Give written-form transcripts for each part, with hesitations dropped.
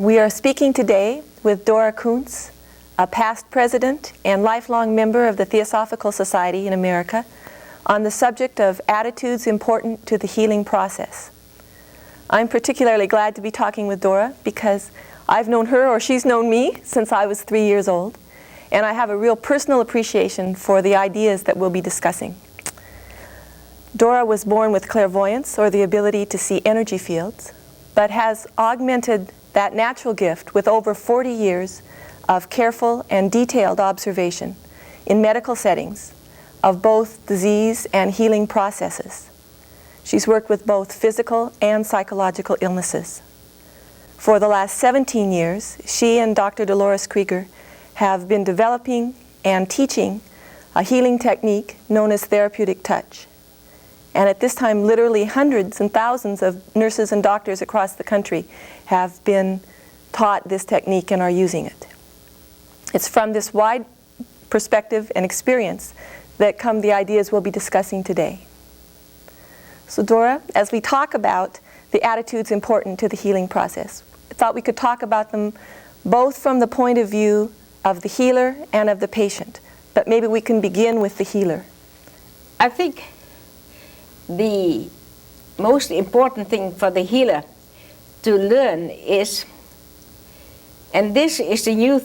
We are speaking today with Dora Kunz, a past president and lifelong member of the Theosophical Society in America, on the subject of attitudes important to the healing process. I'm particularly glad to be talking with Dora because I've known her, or she's known me, since I was 3 years old, and I have a real personal appreciation for the ideas that we'll be discussing. Dora was born with clairvoyance, or the ability to see energy fields, but has augmented that natural gift with over 40 years of careful and detailed observation in medical settings of both disease and healing processes. She's worked with both physical and psychological illnesses. For the last 17 years, she and Dr. Dolores Krieger have been developing and teaching a healing technique known as therapeutic touch. And at this time, literally hundreds and thousands of nurses and doctors across the country have been taught this technique and are using it. It's from this wide perspective and experience that come the ideas we'll be discussing today. So Dora, as we talk about the attitudes important to the healing process, I thought we could talk about them both from the point of view of the healer and of the patient. But maybe we can begin with the healer. I think the most important thing for the healer to learn is, and this is the new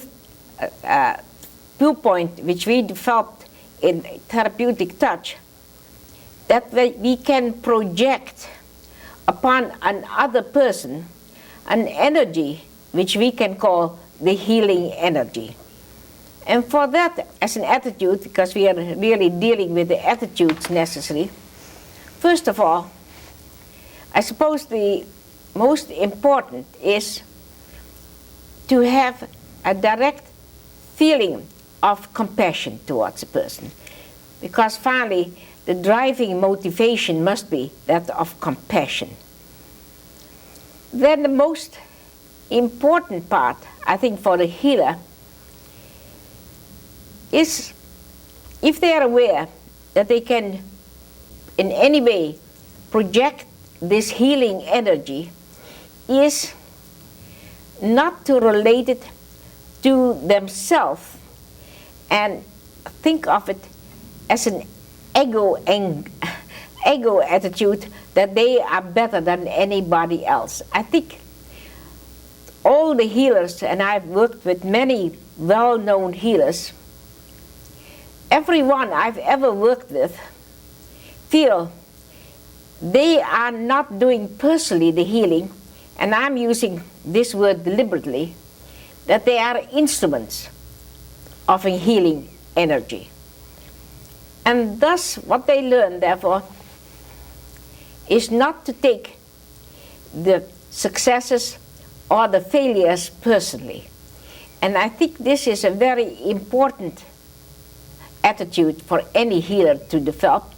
viewpoint which we developed in therapeutic touch, that we can project upon another person an energy which we can call the healing energy. And for that, as an attitude, because we are really dealing with the attitudes necessary, first of all, I suppose the most important is to have a direct feeling of compassion towards a person. Because finally, the driving motivation must be that of compassion. Then the most important part, I think, for the healer is if they are aware that they can in any way project this healing energy, is not to relate it to themselves and think of it as an ego attitude that they are better than anybody else. I think all the healers, and I've worked with many well-known healers, everyone I've ever worked with feel they are not doing personally the healing, and I'm using this word deliberately, that they are instruments of a healing energy. And thus what they learn, therefore, is not to take the successes or the failures personally. And I think this is a very important attitude for any healer to develop,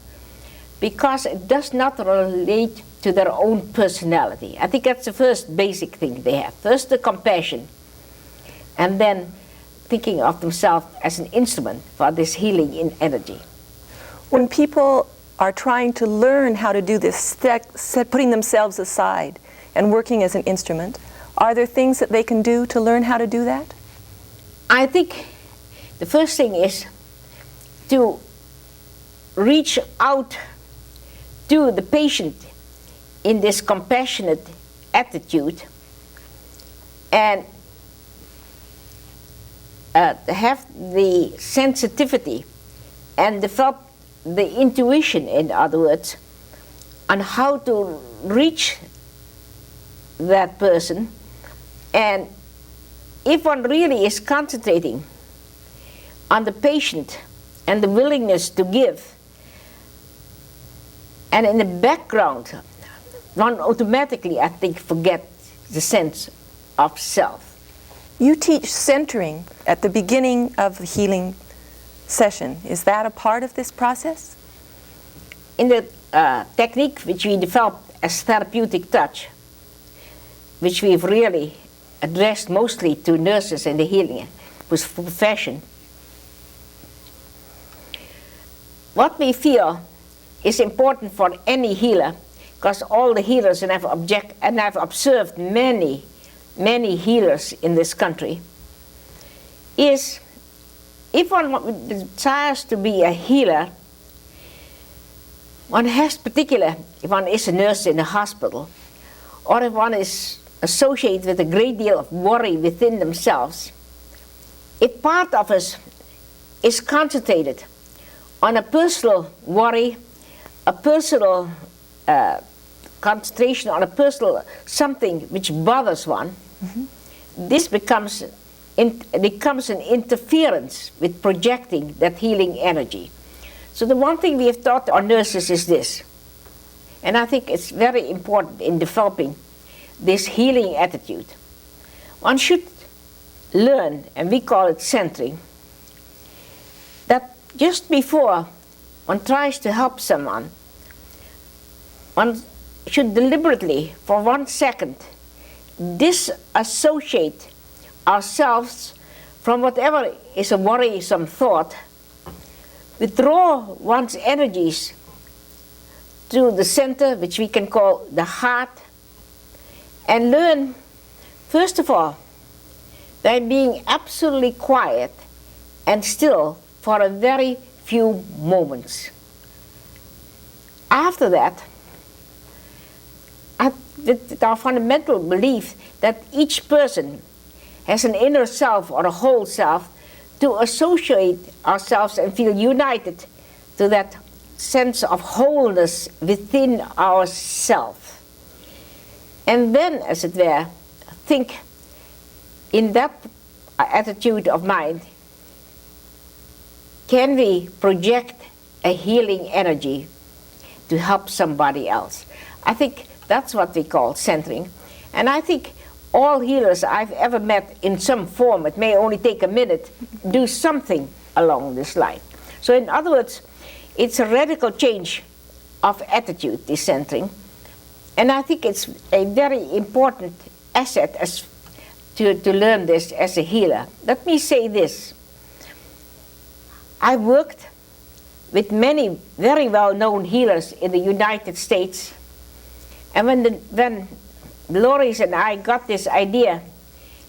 because it does not relate to their own personality. I think that's the first basic thing they have. First, the compassion, and then thinking of themselves as an instrument for this healing in energy. When people are trying to learn how to do this, putting themselves aside and working as an instrument, are there things that they can do to learn how to do that? I think the first thing is to reach out to the patient in this compassionate attitude and have the sensitivity and develop the intuition, in other words, on how to reach that person. And if one really is concentrating on the patient and the willingness to give, and in the background, one automatically, I think, forgets the sense of self. You teach centering at the beginning of the healing session. Is that a part of this process? In the technique which we developed as therapeutic touch, which we've really addressed mostly to nurses in the healing profession, what we feel is important for any healer, because all the healers, and I've observed many many healers in this country, is if one desires to be a healer, one has particular, if one is a nurse in a hospital, or if one is associated with a great deal of worry within themselves, if part of us is concentrated on a personal worry, a personal concentration on a personal something which bothers one, this becomes an interference with projecting that healing energy. So the one thing we have taught our nurses is this, and I think it's very important in developing this healing attitude. One should learn, and we call it centering, that just before one tries to help someone, one should deliberately, for 1 second, disassociate ourselves from whatever is a worrisome thought, withdraw one's energies to the center, which we can call the heart, and learn, first of all, by being absolutely quiet and still for a very few moments. After that, with our fundamental belief that each person has an inner self or a whole self, to associate ourselves and feel united to that sense of wholeness within ourself. And then, as it were, think in that attitude of mind, can we project a healing energy to help somebody else? I think that's what we call centering. And I think all healers I've ever met in some form, it may only take a minute, do something along this line. So in other words, it's a radical change of attitude, this centering. And I think it's a very important asset to learn this as a healer. Let me say this. I worked with many very well-known healers in the United States. And when Loris and I got this idea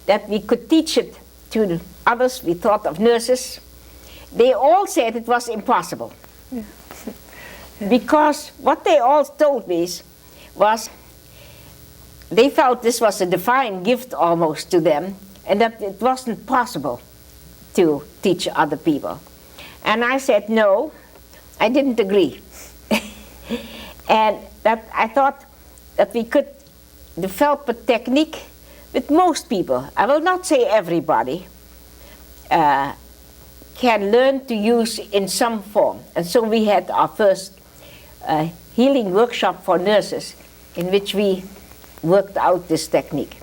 that we could teach it to others, we thought of nurses, they all said it was impossible. Yeah. Because what they all told me was they felt this was a divine gift almost to them, and that it wasn't possible to teach other people. And I said no, I didn't agree. And that I thought that we could develop a technique with most people, I will not say everybody, can learn to use in some form. And so we had our first healing workshop for nurses in which we worked out this technique.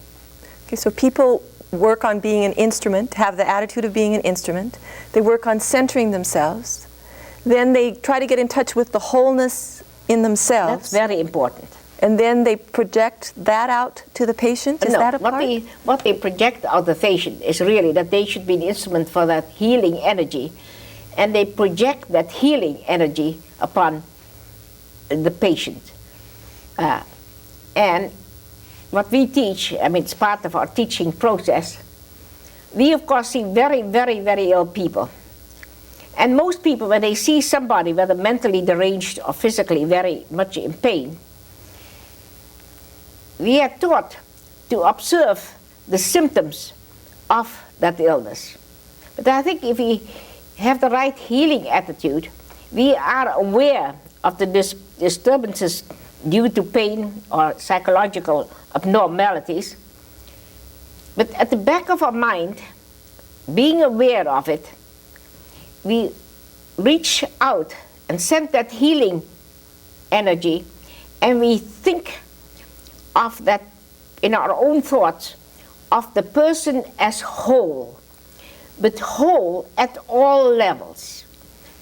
Okay, so people work on being an instrument, have the attitude of being an instrument. They work on centering themselves. Then they try to get in touch with the wholeness in themselves. That's very important. And then they project that out to the patient? Is that a part? What they project out the patient is really that they should be an instrument for that healing energy, and they project that healing energy upon the patient. And what we teach, I mean, it's part of our teaching process, we of course see very, very, very ill people. And most people, when they see somebody, whether mentally deranged or physically very much in pain, we are taught to observe the symptoms of that illness. But I think if we have the right healing attitude, we are aware of the disturbances due to pain or psychological abnormalities. But at the back of our mind, being aware of it, we reach out and send that healing energy, and we think of that in our own thoughts of the person as whole, but whole at all levels.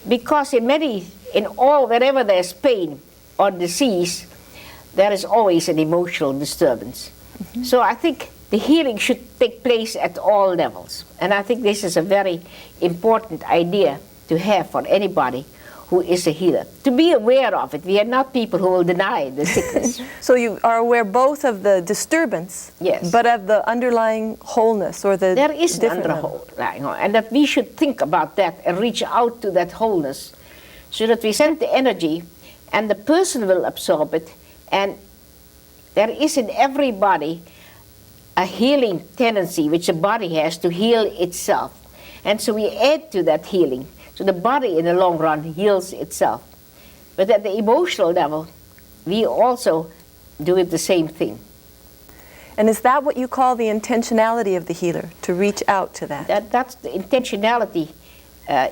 Because wherever there's pain or disease, there is always an emotional disturbance. Mm-hmm. So I think the healing should take place at all levels. And I think this is a very important idea to have for anybody who is a healer. To be aware of it. We are not people who will deny the sickness. So you are aware both of the disturbance, Yes. but of the underlying wholeness or the There is an different underlying, and that we should think about that and reach out to that wholeness so that we send the energy and the person will absorb it, and there is in every body a healing tendency which the body has to heal itself. And so we add to that healing. So the body in the long run heals itself. But at the emotional level, we also do it the same thing. And is that what you call the intentionality of the healer, to reach out to that? That's the intentionality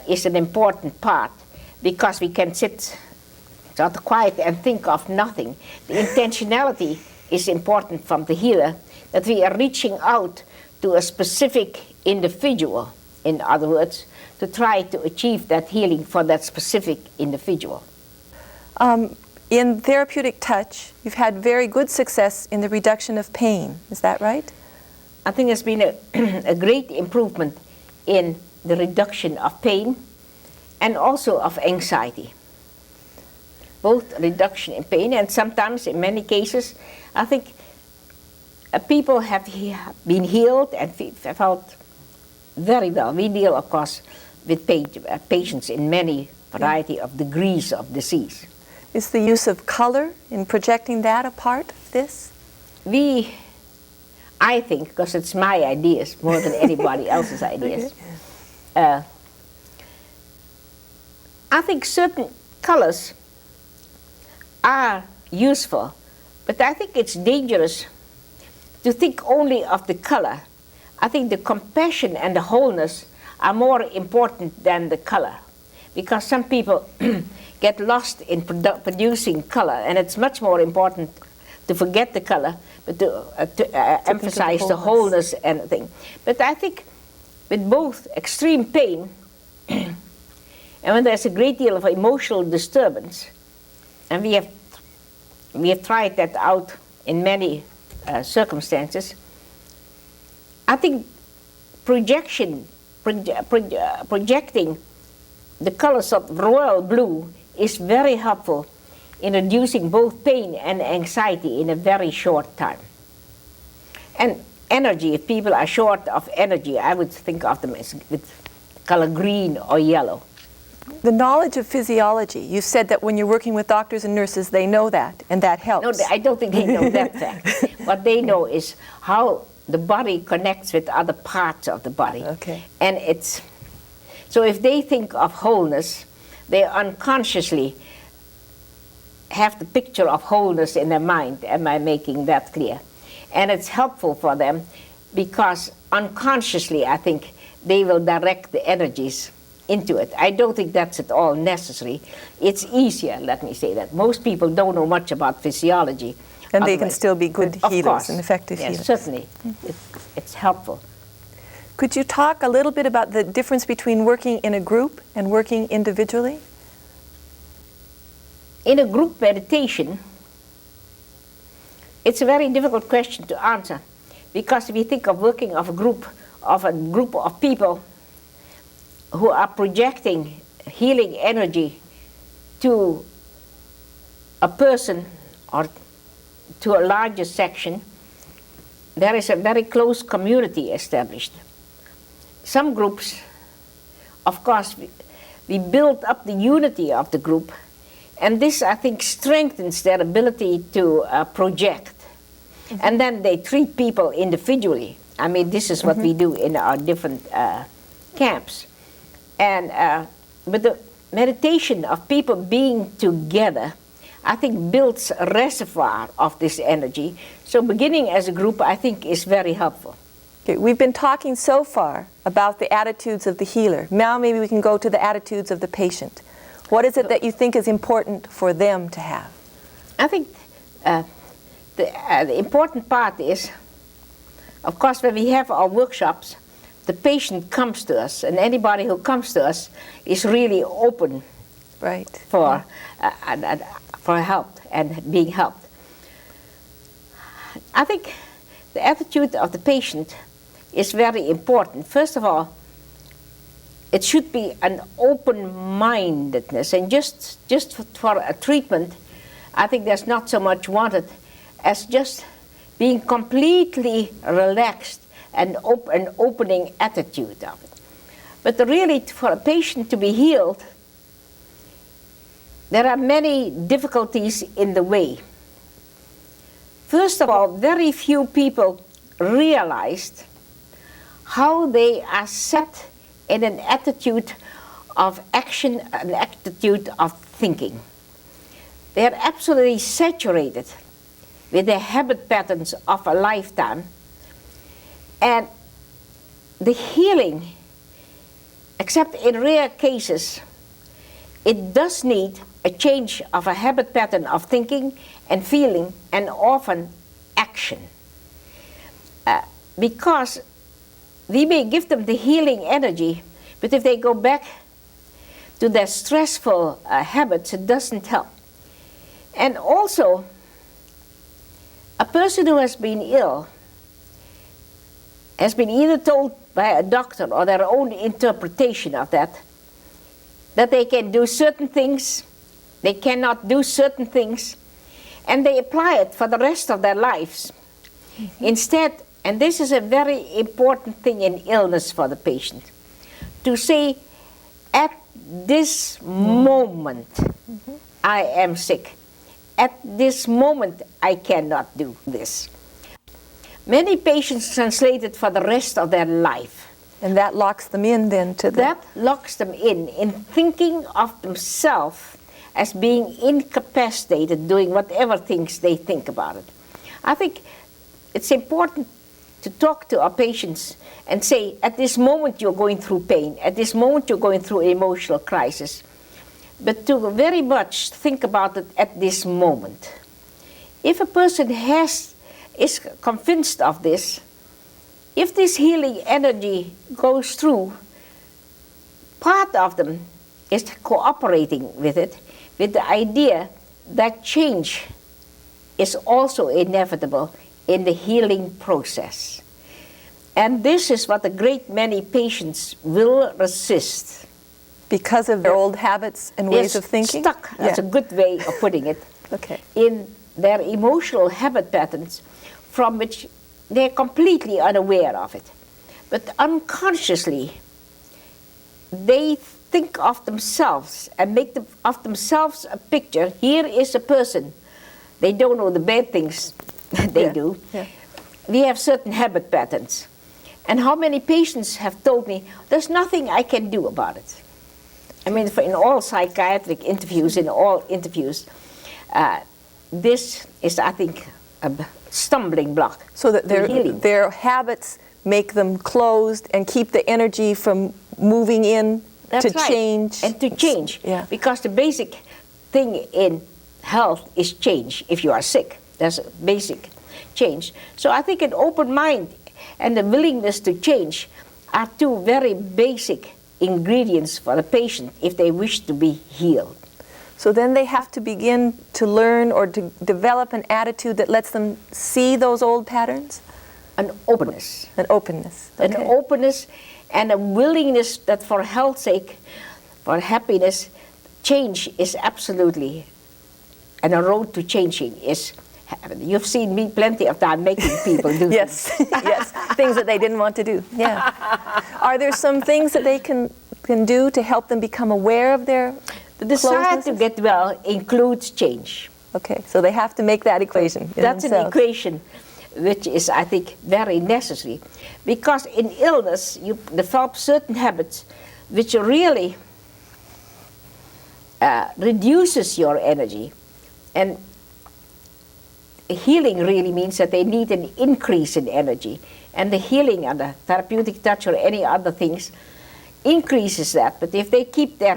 is an important part, because we can sit sort of quiet and think of nothing. The intentionality is important from the healer, that we are reaching out to a specific individual, in other words, to try to achieve that healing for that specific individual. In therapeutic touch, you've had very good success in the reduction of pain. Is that right? I think there's been a great improvement in the reduction of pain and also of anxiety. Both reduction in pain, and sometimes, in many cases, I think people have been healed and felt very well. We deal, of course, with patients in many variety of degrees of disease. Is the use of color in projecting that a part of this? I think, because it's my ideas more than anybody else's ideas, I think certain colors are useful, but I think it's dangerous to think only of the color. I think the compassion and the wholeness are more important than the color, because some people get lost in producing color, and it's much more important to forget the color, but to emphasize the wholeness and thing. But I think with both extreme pain and when there's a great deal of emotional disturbance, and we have tried that out in many circumstances, I think projecting the colors of royal blue is very helpful in reducing both pain and anxiety in a very short time. And energy, if people are short of energy, I would think of them as with color green or yellow. The knowledge of physiology, you said that when you're working with doctors and nurses, they know that, and that helps. No, I don't think they know that fact. What they know is how the body connects with other parts of the body. Okay. And so if they think of wholeness, they unconsciously have the picture of wholeness in their mind. Am I making that clear? And it's helpful for them because unconsciously, I think, they will direct the energies into it. I don't think that's at all necessary. It's easier, let me say that. Most people don't know much about physiology. And they can still be good healers course. and effective healers. Yes, certainly. It's helpful. Could you talk a little bit about the difference between working in a group and working individually? In a group meditation, it's a very difficult question to answer, because if you think of working of a group of people who are projecting healing energy to a person or to a larger section, there is a very close community established. Some groups, of course, we build up the unity of the group, and this, I think, strengthens their ability to project. Mm-hmm. And then they treat people individually. I mean, this is what we do in our different camps. And but the meditation of people being together, I think, builds a reservoir of this energy. So beginning as a group, I think, is very helpful. Okay, we've been talking so far about the attitudes of the healer. Now maybe we can go to the attitudes of the patient. What is it that you think is important for them to have? I think the important part is, of course, when we have our workshops, the patient comes to us, and anybody who comes to us is really open, right, for help and being helped. I think the attitude of the patient is very important. First of all, it should be an open-mindedness, and just for a treatment, I think there's not so much wanted as just being completely relaxed and an opening attitude of it. But really, for a patient to be healed, there are many difficulties in the way. First of all, very few people realized how they are set in an attitude of action, an attitude of thinking. They are absolutely saturated with the habit patterns of a lifetime. And the healing, except in rare cases, it does need a change of a habit pattern of thinking and feeling, and often action. Because we may give them the healing energy, but if they go back to their stressful habits, it doesn't help. And also, a person who has been ill has been either told by a doctor or their own interpretation of that they can do certain things, they cannot do certain things, and they apply it for the rest of their lives. Mm-hmm. Instead, and this is a very important thing in illness for the patient, to say, at this moment, I am sick. At this moment, I cannot do this. Many patients translate it for the rest of their life. And that locks them in then to the... That locks them in thinking of themselves as being incapacitated, doing whatever things they think about it. I think it's important to talk to our patients and say, at this moment you're going through pain, at this moment you're going through an emotional crisis, but to very much think about it at this moment. If a person is convinced of this, if this healing energy goes through, part of them is cooperating with it, with the idea that change is also inevitable in the healing process. And this is what a great many patients will resist. Because of their old habits and ways of thinking? Stuck, that's a good way of putting it, okay. in their emotional habit patterns from which they're completely unaware of it. But unconsciously, they think of themselves and make of themselves a picture. Here is a person. They don't know the bad things they do. Yeah. We have certain habit patterns. And how many patients have told me, there's nothing I can do about it. I mean, in all psychiatric interviews, this is, I think, a stumbling block. So that their habits make them closed and keep the energy from moving in. That's to right. change. And to change. Yeah. Because the basic thing in health is change. If you are sick, there's a basic change. So I think an open mind and the willingness to change are two very basic ingredients for a patient if they wish to be healed. So then they have to begin to learn or to develop an attitude that lets them see those old patterns? An openness. An openness. Okay. An openness and a willingness that for health's sake, for happiness, change is absolutely, and a road to changing is, you've seen me plenty of time making people do yes, yes, things that they didn't want to do, yeah. Are there some things that they can do to help them become aware of their The desire to get well includes change. Okay, so they have to make that equation. That's an equation which is, I think, very necessary. Because in illness, you develop certain habits which really reduces your energy. And healing really means that they need an increase in energy. And the healing and the therapeutic touch or any other things increases that. But if they keep their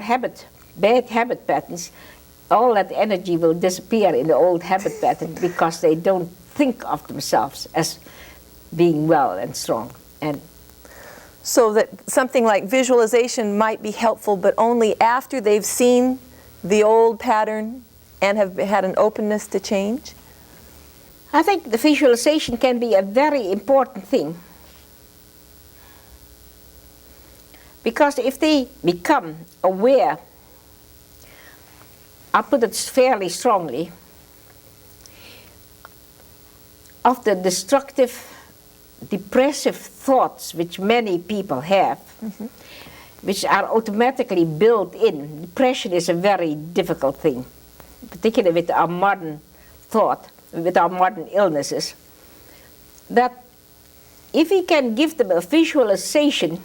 bad habit patterns, all that energy will disappear in the old habit pattern because they don't think of themselves as being well and strong. And so that something like visualization might be helpful, but only after they've seen the old pattern and have had an openness to change? I think the visualization can be a very important thing. Because if they become aware, I'll put it fairly strongly, of the destructive, depressive thoughts which many people have, which are automatically built in. Depression is a very difficult thing, particularly with our modern thought, with our modern illnesses, that if we can give them a visualization,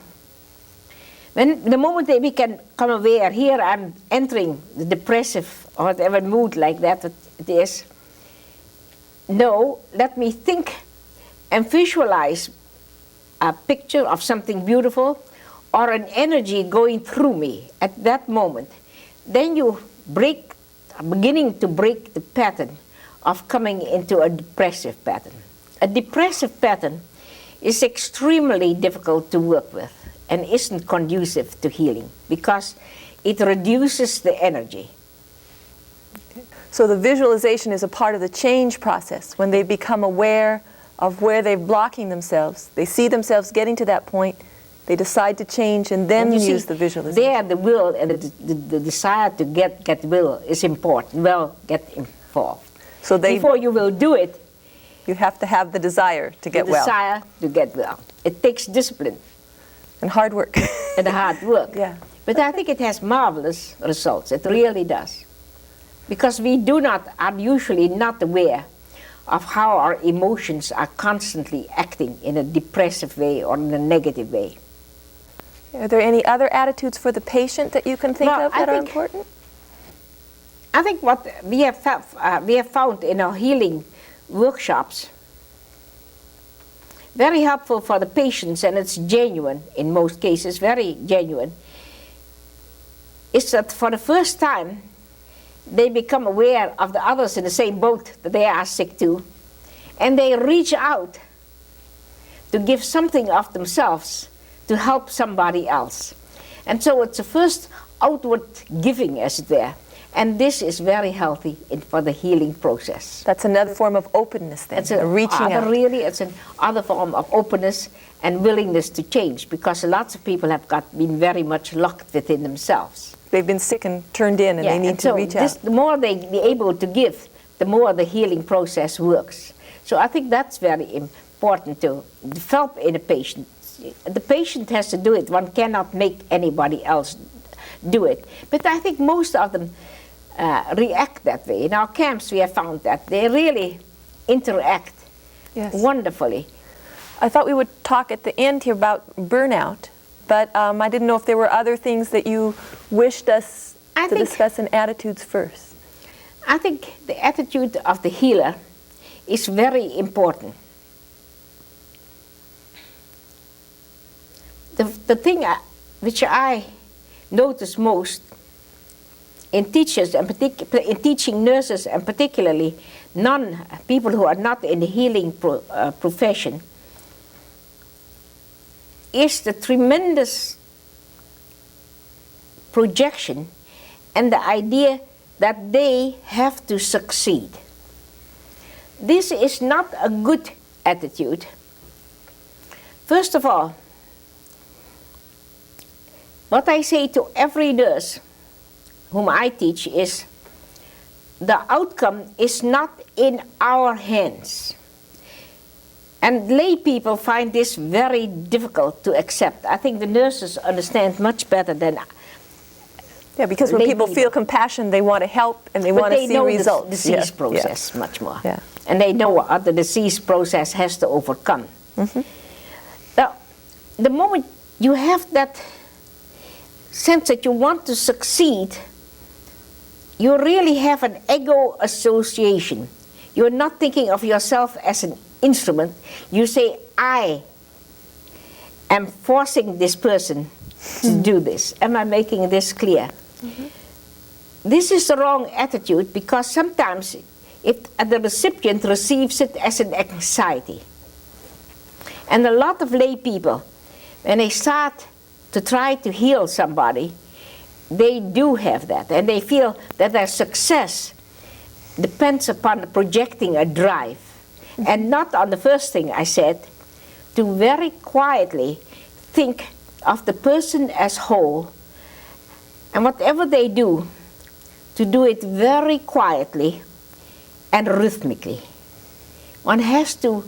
when the moment they become aware, here I'm entering the depressive or whatever mood like that it is, no, let me think and visualize a picture of something beautiful or an energy going through me at that moment. Then you beginning to break the pattern of coming into a depressive pattern. A depressive pattern is extremely difficult to work with and isn't conducive to healing because it reduces the energy. So the visualization is a part of the change process. When they become aware of where they're blocking themselves, they see themselves getting to that point, they decide to change and then use the visualization. There the will and the desire to get will is important. Well, get involved. So before you will do it, you have to have the desire to get well. The desire to get well. It takes discipline. And hard work. And hard work. Yeah. But I think it has marvelous results. It really does. Because we are usually not aware of how our emotions are constantly acting in a depressive way or in a negative way. Are there any other attitudes for the patient that you can think of that are important? I think what we have found in our healing workshops, very helpful for the patients, and it's genuine in most cases, very genuine, is that for the first time they become aware of the others in the same boat that they are sick too, and they reach out to give something of themselves to help somebody else. And so it's the first outward giving, as it were. And this is very healthy for the healing process. That's another form of openness then, it's reaching out. Really, it's another form of openness and willingness to change, because lots of people have been very much locked within themselves. They've been sick and turned in, and they need to reach out. The more they be able to give, the more the healing process works. So I think that's very important to develop in a patient. The patient has to do it. One cannot make anybody else do it. But I think most of them react that way. In our camps, we have found that they really interact wonderfully. I thought we would talk at the end here about burnout, but I didn't know if there were other things that you wished us to discuss in attitudes first. I think the attitude of the healer is very important. The thing which I notice most in teachers and in teaching nurses, and particularly people who are not in the healing profession, is the tremendous projection and the idea that they have to succeed. This is not a good attitude. First of all, what I say to every nurse whom I teach is, the outcome is not in our hands. And lay people find this very difficult to accept. I think the nurses understand much better than because when people feel compassion, they want to help and they want to see results. The disease process much more. And they know what the disease process has to overcome. Now, the moment you have that sense that you want to succeed, you really have an ego association. You're not thinking of yourself as an instrument. You say, I am forcing this person to do this. Am I making this clear? This is the wrong attitude, because sometimes if the recipient receives it as an anxiety. And a lot of lay people, when they start to try to heal somebody, they do have that, and they feel that their success depends upon projecting a drive, and not on the first thing I said, to very quietly think of the person as whole, and whatever they do, to do it very quietly and rhythmically. One has to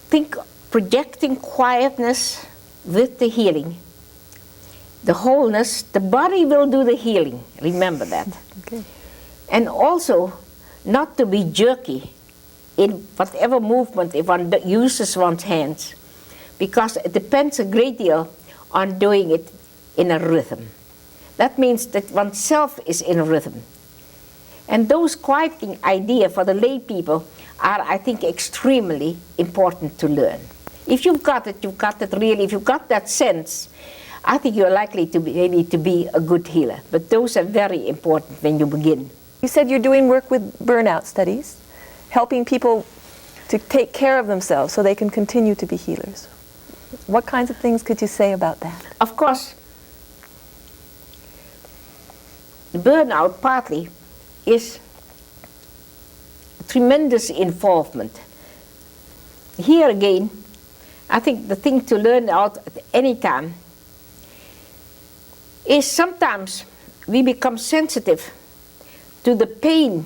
think projecting quietness with the healing. The wholeness, the body will do the healing, remember that. Okay. And also not to be jerky in whatever movement if one uses one's hands, because it depends a great deal on doing it in a rhythm. That means that oneself is in a rhythm. And those quieting ideas for the lay people are, I think, extremely important to learn. If you've got it really. If you've got that sense, I think you're likely to be a good healer. But those are very important when you begin. You said you're doing work with burnout studies, helping people to take care of themselves so they can continue to be healers. What kinds of things could you say about that? Of course, burnout partly is tremendous involvement. Here again, I think the thing to learn out at any time is sometimes we become sensitive to the pain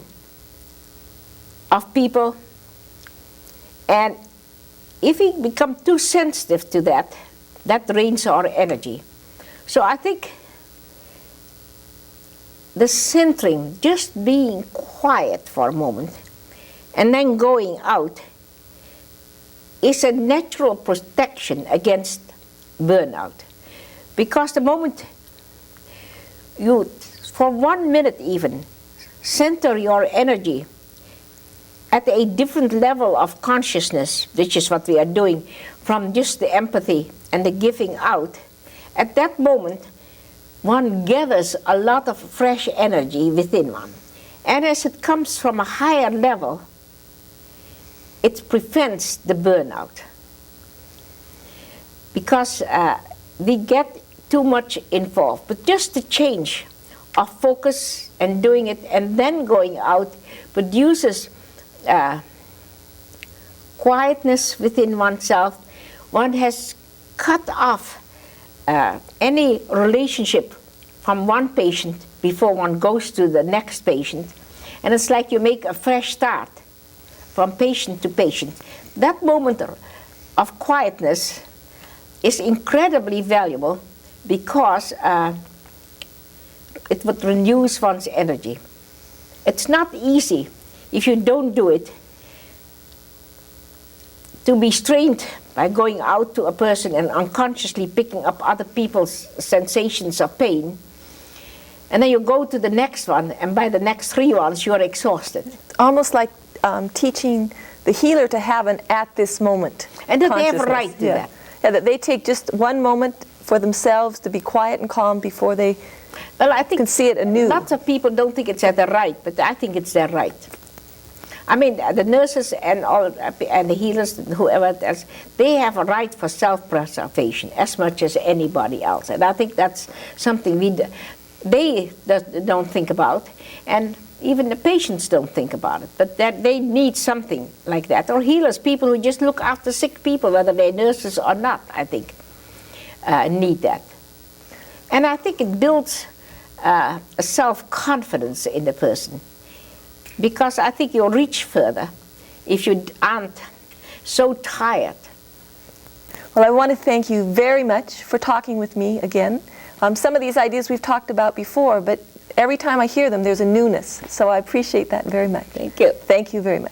of people, and if we become too sensitive to that, that drains our energy. So I think the centering, just being quiet for a moment and then going out, is a natural protection against burnout. Because the moment you, for 1 minute even, center your energy at a different level of consciousness, which is what we are doing, from just the empathy and the giving out, at that moment, one gathers a lot of fresh energy within one. And as it comes from a higher level, it prevents the burnout. Because we get too much involved. But just the change of focus and doing it and then going out produces quietness within oneself. One has cut off any relationship from one patient before one goes to the next patient. And it's like you make a fresh start from patient to patient. That moment of quietness is incredibly valuable because it would renew one's energy. It's not easy, if you don't do it, to be strained by going out to a person and unconsciously picking up other people's sensations of pain. And then you go to the next one, and by the next 3 ones, you're exhausted. Almost like teaching the healer to have an at this moment And that they have a consciousness. right to that. Yeah, that they take just 1 moment for themselves to be quiet and calm before they Well, I think can see it anew. lots of people don't think it's their right, but I think it's their right. I mean, the nurses and the healers, whoever else, they have a right for self-preservation as much as anybody else. And I think that's something they don't think about, and even the patients don't think about it. But that they need something like that. Or healers, people who just look after sick people, whether they're nurses or not, I think, need that. And I think it builds a self-confidence in the person. Because I think you'll reach further if you aren't so tired. Well, I want to thank you very much for talking with me again. Some of these ideas we've talked about before, but every time I hear them, there's a newness. So I appreciate that very much. Thank you. Thank you very much.